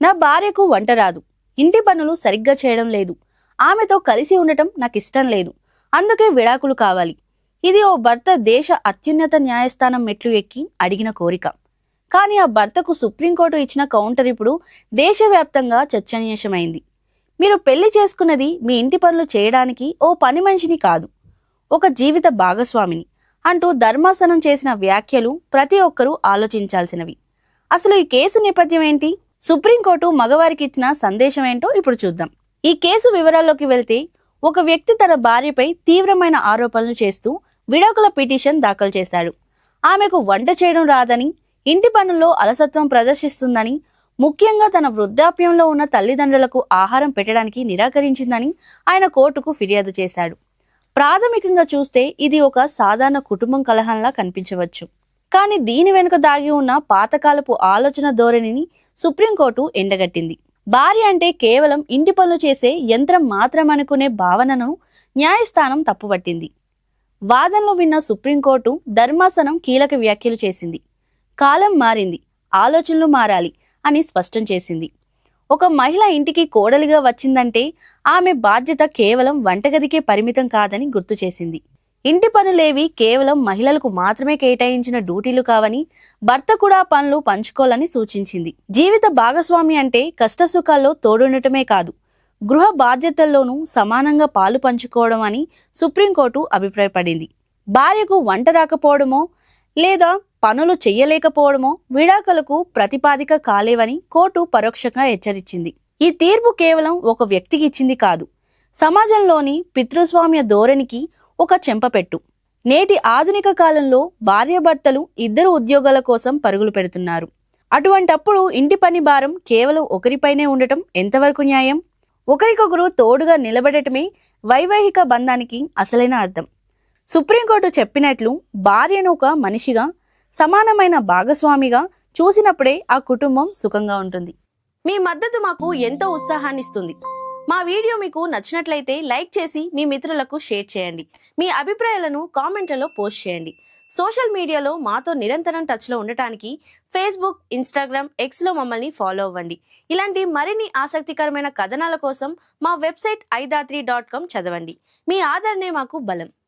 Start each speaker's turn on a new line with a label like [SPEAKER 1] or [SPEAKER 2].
[SPEAKER 1] నా భార్యకు వంట రాదు, ఇంటి పనులు సరిగ్గా చేయడం లేదు, ఆమెతో కలిసి ఉండటం నాకు ఇష్టం లేదు, అందుకే విడాకులు కావాలి. ఇది ఓ భర్త దేశ అత్యున్నత న్యాయస్థానం మెట్లు ఎక్కి అడిగిన కోరిక. కానీ ఆ భర్తకు సుప్రీంకోర్టు ఇచ్చిన కౌంటర్ ఇప్పుడు దేశవ్యాప్తంగా చర్చనీయాంశమైంది. మీరు పెళ్లి చేసుకున్నది మీ ఇంటి పనులు చేయడానికి ఓ పని మనిషిని కాదు, ఒక జీవిత భాగస్వామిని అంటూ ధర్మాసనం చేసిన వ్యాఖ్యలు ప్రతి ఒక్కరూ ఆలోచించాల్సినవి. అసలు ఈ కేసు నేపథ్యం ఏంటి? సుప్రీంకోర్టు మగవారికి ఇచ్చిన సందేశం ఏంటో ఇప్పుడు చూద్దాం. ఈ కేసు వివరాల్లోకి వెళ్తే, ఒక వ్యక్తి తన భార్యపై తీవ్రమైన ఆరోపణలు చేస్తూ విడాకుల పిటిషన్ దాఖలు చేశాడు. ఆమెకు వంట చేయడం రాదని, ఇంటి పనుల్లో అలసత్వం ప్రదర్శిస్తుందని, ముఖ్యంగా తన వృద్ధాప్యంలో ఉన్న తల్లిదండ్రులకు ఆహారం పెట్టడానికి నిరాకరించిందని ఆయన కోర్టుకు ఫిర్యాదు చేశాడు. ప్రాథమికంగా చూస్తే ఇది ఒక సాధారణ కుటుంబం కలహంలా కనిపించవచ్చు. కానీ దీని వెనుక దాగి ఉన్న పాతకాలపు ఆలోచన ధోరణిని సుప్రీంకోర్టు ఎండగట్టింది. భార్య అంటే కేవలం ఇంటి పనులు చేసే యంత్రం మాత్రమనుకునే భావనను న్యాయస్థానం తప్పుపట్టింది. వాదనలు విన్న సుప్రీంకోర్టు ధర్మాసనం కీలక వ్యాఖ్యలు చేసింది. కాలం మారింది, ఆలోచనలు మారాలి అని స్పష్టం చేసింది. ఒక మహిళ ఇంటికి కోడలిగా వచ్చిందంటే ఆమె బాధ్యత కేవలం వంటగదికే పరిమితం కాదని గుర్తు చేసింది. ఇంటి పనులేవి కేవలం మహిళలకు మాత్రమే కేటాయించిన డ్యూటీలు కావని, భర్త కూడా పనులు పంచుకోవాలని సూచించింది. జీవిత భాగస్వామి అంటే కష్టసుఖాల్లో తోడుండటమే కాదు, గృహ బాధ్యతల్లోనూ సమానంగా పాలు పంచుకోవడం అని సుప్రీంకోర్టు అభిప్రాయపడింది. భార్యకు వంట రాకపోవడమో లేదా పనులు చెయ్యలేకపోవడమో విడాకులకు ప్రతిపాదిక కాలేవని కోర్టు పరోక్షంగా హెచ్చరించింది. ఈ తీర్పు కేవలం ఒక వ్యక్తికి ఇచ్చింది కాదు, సమాజంలోని పితృస్వామ్య ధోరణికి ఒక చెంపపెట్టు. నేటి ఆధునిక కాలంలో భార్యాభర్తలు ఇద్దరు ఉద్యోగాల కోసం పరుగులు పెడుతున్నారు. అటువంటప్పుడు ఇంటి పని భారం కేవలం ఒకరిపైనే ఉండటం ఎంతవరకు న్యాయం? ఒకరికొకరు తోడుగా నిలబడటమే వైవాహిక బంధానికి అసలైన అర్థం. సుప్రీంకోర్టు చెప్పినట్లు భార్యను ఒక మనిషిగా, సమానమైన భాగస్వామిగా చూసినప్పుడే ఆ కుటుంబం సుఖంగా ఉంటుంది. మీ మద్దతు మాకు ఎంతో ఉత్సాహాన్నిస్తుంది. మా వీడియో మీకు నచ్చినట్లయితే లైక్ చేసి మీ మిత్రులకు షేర్ చేయండి. మీ అభిప్రాయాలను కామెంట్లలో పోస్ట్ చేయండి. సోషల్ మీడియాలో మాతో నిరంతరం టచ్లో ఉండటానికి ఫేస్బుక్, ఇన్స్టాగ్రామ్, ఎక్స్లో మమ్మల్ని ఫాలో అవ్వండి. ఇలాంటి మరిన్ని ఆసక్తికరమైన కథనాల కోసం మా వెబ్సైట్ aidatri.com చదవండి. మీ ఆదరణే మాకు బలం.